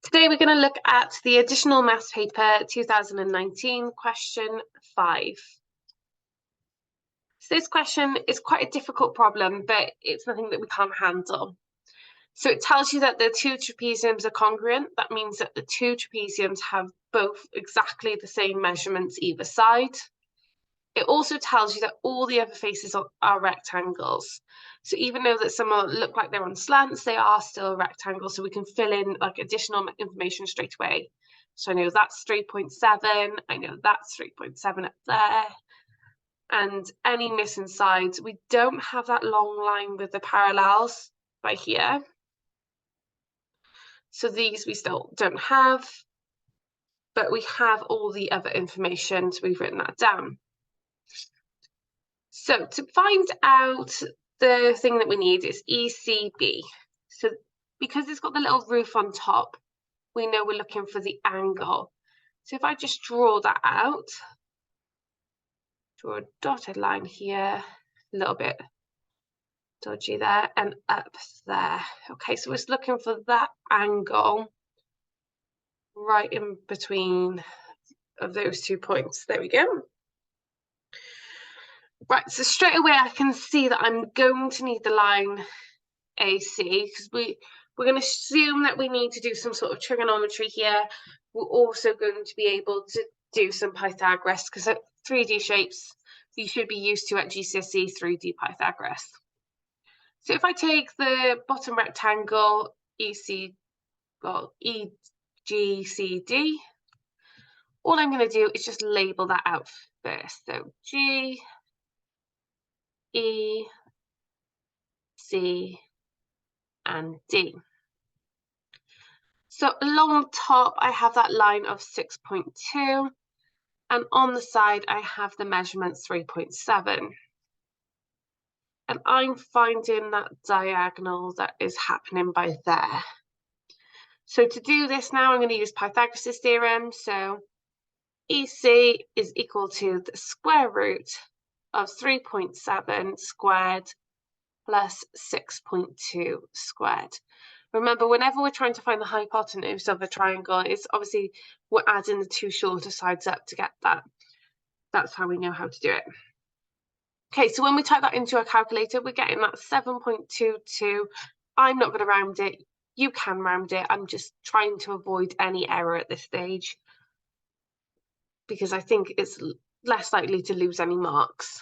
Today we're going to look at the additional maths paper 2019 question 5. So this question is quite a difficult problem, but it's nothing that we can't handle. So it tells you that the two trapeziums are congruent. That means that the two trapeziums have both exactly the same measurements either side. It also tells you that all the other faces are rectangles. So even though that some look like they're on slants, they are still rectangles. So we can fill in like additional information straight away. So I know that's 3.7. I know that's 3.7 up there. And any missing sides, we don't have that long line with the parallels by here. So these we still don't have, but we have all the other information, so we've written that down. So to find out the thing that we need is ECB. So because it's got the little roof on top, we know we're looking for the angle. So if I just draw that out, draw a dotted line here, a little bit dodgy there, and up there. Okay, so we're just looking for that angle right in between of those 2 points. There we go. Right, so straight away I can see that I'm going to need the line AC because we're going to assume that we need to do some sort of trigonometry here. We're also going to be able to do some Pythagoras because 3D shapes you should be used to at GCSE 3D Pythagoras. So if I take the bottom rectangle EGCD, all I'm going to do is just label that out first. So G, E, C, and D. So along the top, I have that line of 6.2, and on the side, I have the measurement 3.7. And I'm finding that diagonal that is happening by there. So to do this now, I'm going to use Pythagoras' theorem. So EC is equal to the square root of 3.7 squared plus 6.2 squared. Remember, whenever we're trying to find the hypotenuse of a triangle, it's obviously we're adding the two shorter sides up to get that. That's how we know how to do it. Okay, so when we type that into a calculator, we're getting that 7.22. I'm not going to round it. You can round it. I'm just trying to avoid any error at this stage because I think it's less likely to lose any marks.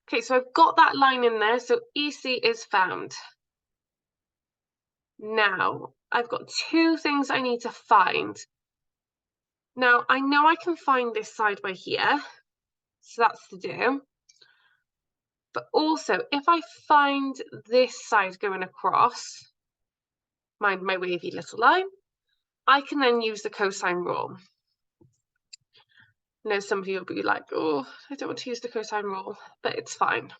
Okay, so I've got that line in there. So EC is found. Now, I've got two things I need to find. Now, I know I can find this side by here, so that's to do. But also, if I find this side going across, my wavy little line, I can then use the cosine rule. I know some of you will be like, oh, I don't want to use the cosine rule, but it's fine.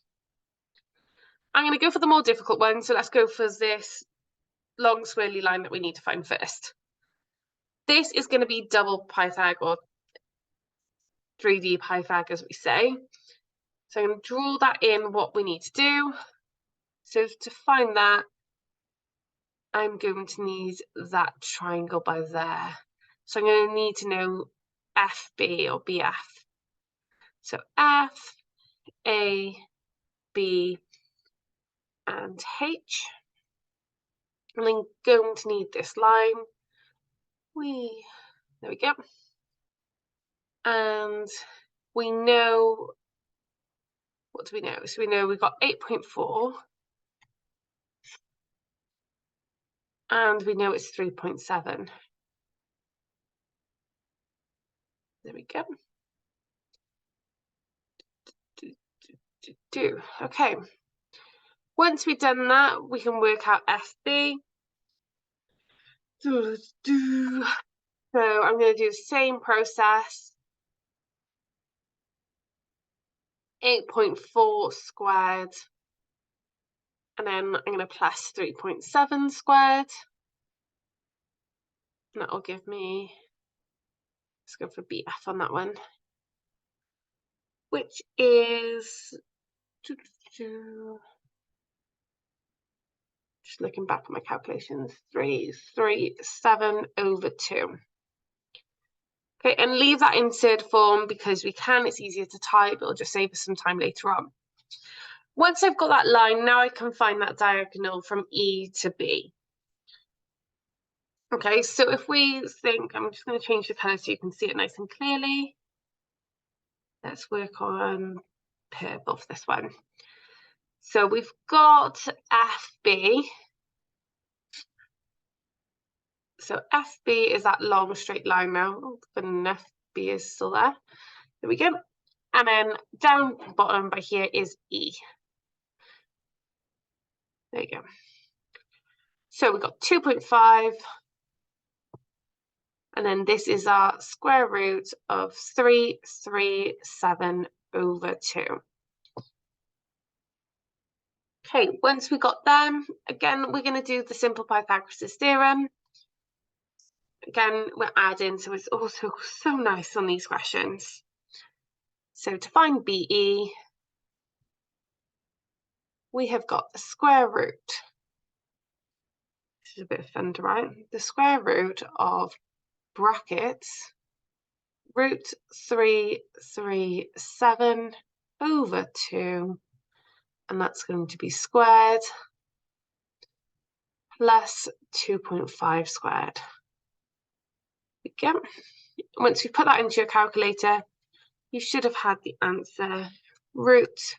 I'm going to go for the more difficult one, so let's go for this long swirly line that we need to find first. This is going to be double Pythagoras, 3D Pythagoras, we say. So I'm going to draw that in what we need to do. So to find that, I'm going to need that triangle by there. So I'm going to need to know FB or BF. So F, A, B, and H. And I'm going to need this line. There we go. And we know, what do we know? So we know we've got 8.4. And we know it's 3.7. There we go. Okay. Once we've done that, we can work out FB. So I'm going to do the same process. 8.4 squared. And then I'm going to plus 3.7 squared. And that will give me, let's go for BF on that one, which is Just looking back at my calculations, 337/2. Okay, and leave that in third form because we can, it's easier to type, it'll just save us some time later on. Once I've got that line, now I can find that diagonal from E to B. Okay, so if we think, I'm just going to change the colour so you can see it nice and clearly. Let's work on purple for this one. So we've got FB. So FB is that long straight line now. Oh, and FB is still there. There we go. And then down bottom by here is E. There you go. So we've got 2.5. And then this is our square root of 337/2. Okay, once we got them, again, we're going to do the simple Pythagoras theorem. Again, we're adding, so it's also so nice on these questions. So to find BE, we have got the square root. This is a bit of fun to write. The square root of brackets root 337/2, and that's going to be squared plus 2.5 squared. Again, once you put that into your calculator, you should have had the answer root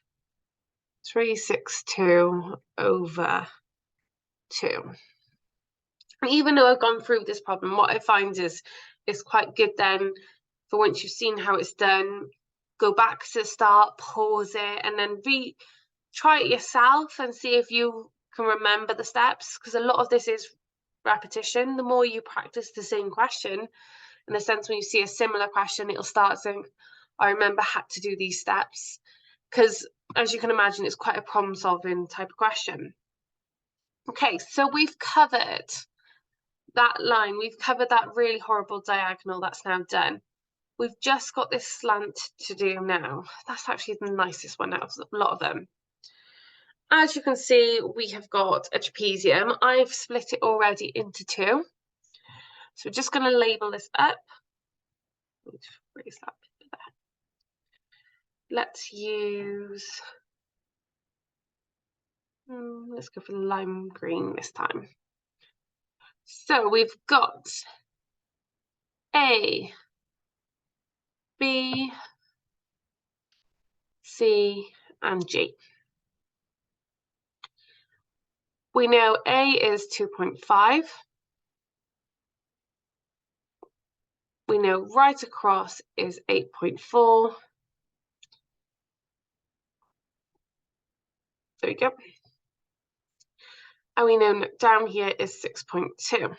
362/2. And even though I've gone through this problem, what I find is it's quite good then for once you've seen how it's done, go back to the start, pause it, and then try it yourself and see if you can remember the steps, because a lot of this is repetition. The more you practice the same question, in the sense when you see a similar question, it'll start saying, I remember had to do these steps, because as you can imagine, it's quite a problem solving type of question. Okay, so we've covered that line, we've covered that really horrible diagonal, that's now done. We've just got this slant to do now. That's actually the nicest one out of a lot of them. As you can see, we have got a trapezium. I've split it already into two. So we're just going to label this up. Raise that bit there. Let's use, let's go for the lime green this time. So we've got A, B, C, and G. We know A is 2.5. We know right across is 8.4. There we go. And we know down here is 6.2.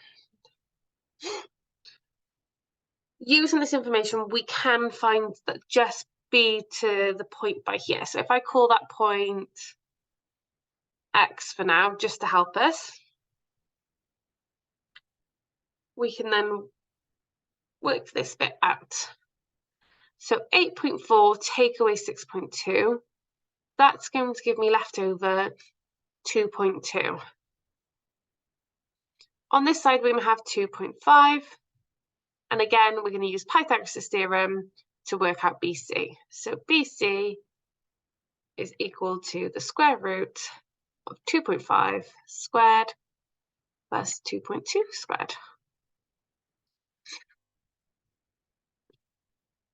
Using this information, we can find that just B to the point by here. So if I call that point X for now, just to help us, we can then work this bit out. So 8.4 take away 6.2, that's going to give me left over 2.2. On this side, we're going to have 2.5. And again, we're going to use Pythagoras' theorem to work out BC. So BC is equal to the square root of 2.5 squared plus 2.2 squared.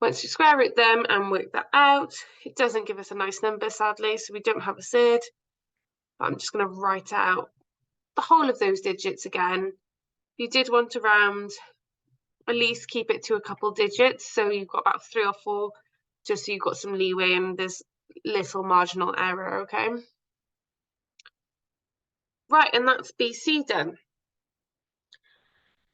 Once you square root them and work that out, it doesn't give us a nice number, sadly, so we don't have a third. But I'm just going to write out the whole of those digits again. If you did want to round, at least keep it to a couple digits, so you've got about 3 or 4, just so you've got some leeway and there's little marginal error, okay? Right, and that's BC done.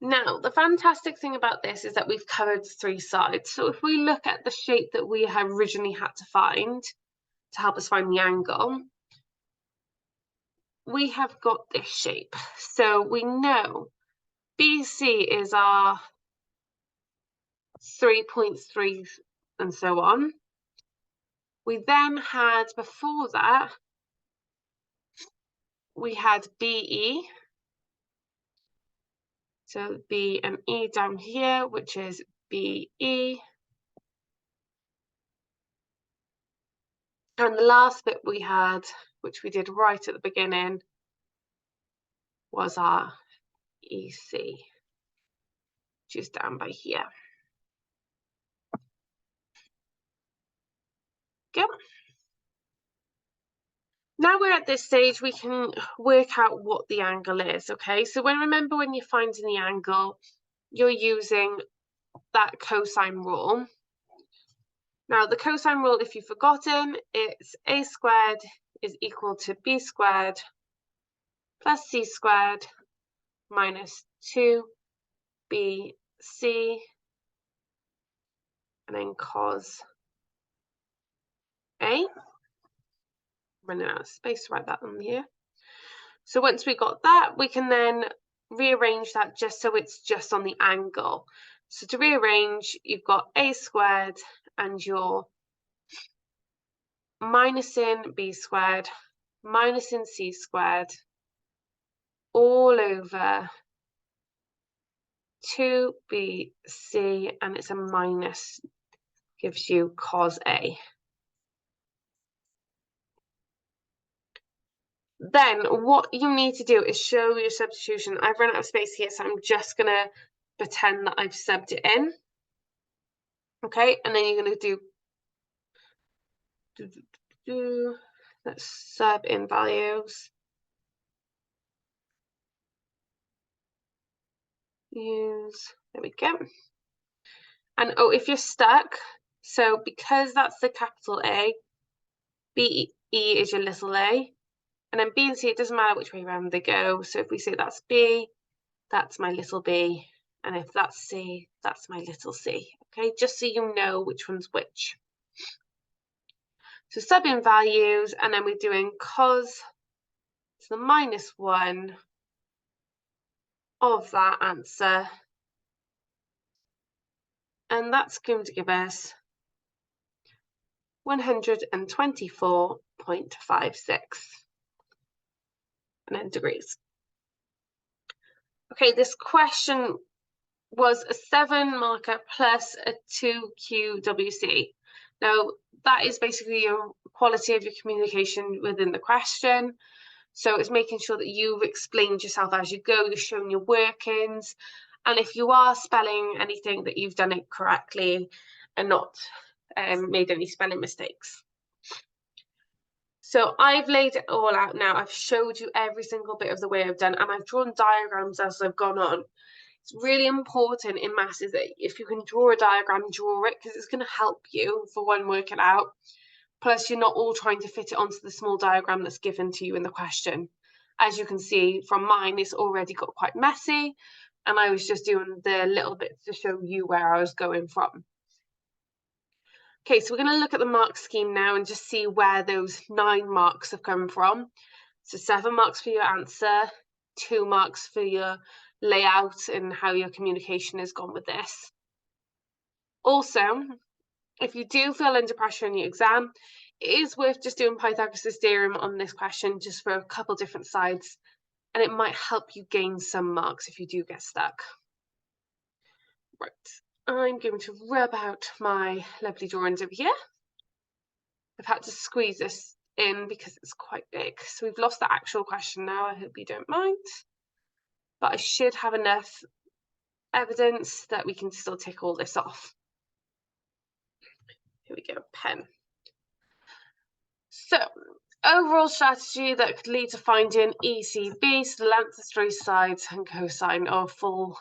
Now, the fantastic thing about this is that we've covered 3 sides. So if we look at the shape that we had originally had to find to help us find the angle, we have got this shape. So we know BC is our 3.3 and so on. We then had, before that, we had BE. So B and E down here, which is BE. And the last bit we had, which we did right at the beginning, was our EC, which is down by here. Good. Now we're at this stage, we can work out what the angle is, okay? So remember when you're finding the angle, you're using that cosine rule. Now the cosine rule, if you've forgotten, it's a squared is equal to b squared plus c squared minus 2bc, and then cos A. Running out of space to write that on here. So once we got that, we can then rearrange that just so it's just on the angle. So to rearrange, you've got a squared and you're minusing b squared, minusing c squared, all over 2bc, and it's a minus, gives you cos A. Then what you need to do is show your substitution. I've run out of space here, so I'm just going to pretend that I've subbed it in. Okay, and then you're going to do, let's sub in values. There we go. And oh, if you're stuck, so because that's the capital A, B, E is your little a, and then B and C, it doesn't matter which way around they go. So if we say that's B, that's my little b, and if that's C, that's my little c. Okay, just so you know which one's which. So sub in values, and then we're doing cos to the -1 of that answer, and that's going to give us 124.56, and then degrees. Okay, this question was a 7 marker plus a 2 QWC. Now, that is basically your quality of your communication within the question. So it's making sure that you've explained yourself as you go, you've shown your workings, and if you are spelling anything, that you've done it correctly and not made any spelling mistakes. So I've laid it all out now. I've showed you every single bit of the way I've done, and I've drawn diagrams as I've gone on. It's really important in maths is that if you can draw a diagram, draw it, because it's going to help you, for one, work it out. Plus, you're not all trying to fit it onto the small diagram that's given to you in the question. As you can see from mine, it's already got quite messy, and I was just doing the little bits to show you where I was going from. Okay, so we're going to look at the mark scheme now and just see where those 9 marks have come from. So 7 marks for your answer, 2 marks for your layout and how your communication has gone with this. Also, if you do feel under pressure in your exam, it is worth just doing Pythagoras' theorem on this question just for a couple different sides, and it might help you gain some marks if you do get stuck. Right, I'm going to rub out my lovely drawings over here. I've had to squeeze this in because it's quite big, so we've lost the actual question now. I hope you don't mind, but I should have enough evidence that we can still tick all this off. Here we go, pen. So, overall strategy that could lead to finding ECB, so the length of 3 sides and cosine of full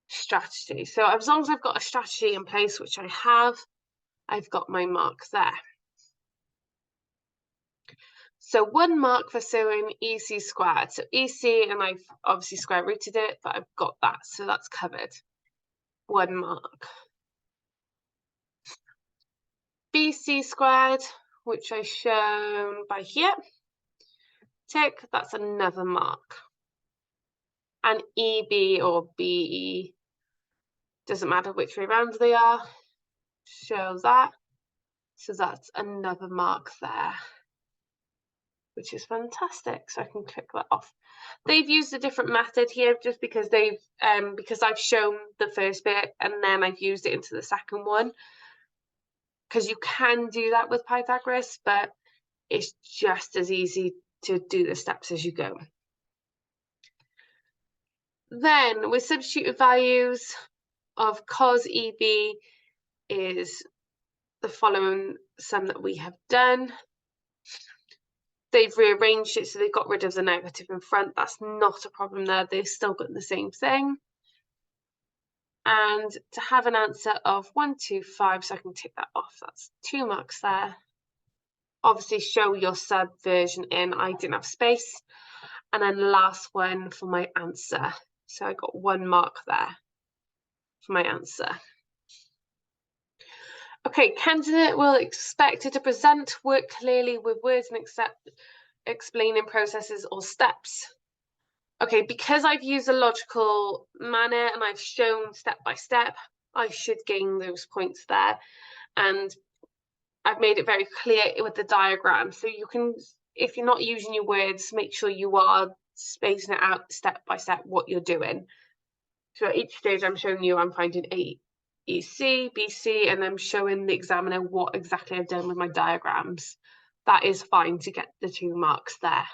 strategy. So as long as I've got a strategy in place, which I have, I've got my mark there. So 1 mark for showing EC squared. So EC, and I've obviously square rooted it, but I've got that, so that's covered. 1 mark. BC squared, which I've shown by here. Tick, that's another mark. And EB or BE, doesn't matter which way around they are, show that. So that's another mark there. which is fantastic. So I can click that off. They've used a different method here just because because I've shown the first bit and then I've used it into the second one. Because you can do that with Pythagoras, but it's just as easy to do the steps as you go. Then with substituted values of cos EB is the following sum that we have done. They've rearranged it so they've got rid of the negative in front. That's not a problem there. They've still got the same thing. And to have an answer of 125, so I can tick that off. That's 2 marks there. Obviously show your subversion in. I didn't have space. And then the last one for my answer. So I got 1 mark there for my answer. Okay, candidate will expect it to present work clearly with words and explaining processes or steps. Okay, because I've used a logical manner and I've shown step by step, I should gain those points there. And I've made it very clear with the diagram. So you can, if you're not using your words, make sure you are spacing it out step by step what you're doing. So at each stage I'm showing you I'm finding A, E, C, B, C, and I'm showing the examiner what exactly I've done with my diagrams. That is fine to get the 2 marks there.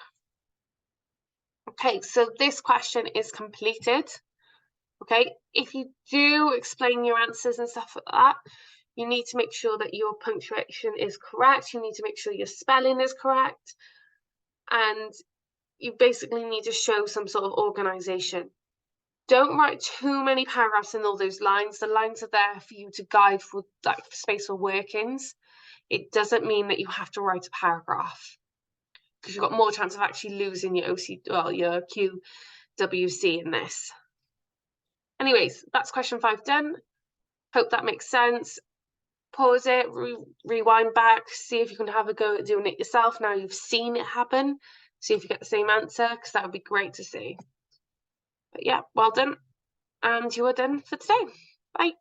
Okay, so this question is completed. Okay, if you do explain your answers and stuff like that, you need to make sure that your punctuation is correct. You need to make sure your spelling is correct. And you basically need to show some sort of organization. Don't write too many paragraphs in all those lines. The lines are there for you to guide for like space for workings. It doesn't mean that you have to write a paragraph, because you've got more chance of actually losing your your QWC in this. Anyways, that's question 5 done. Hope that makes sense. Pause it, rewind back, see if you can have a go at doing it yourself now you've seen it happen. See if you get the same answer, because that would be great to see. But yeah, well done. And you are done for today. Bye.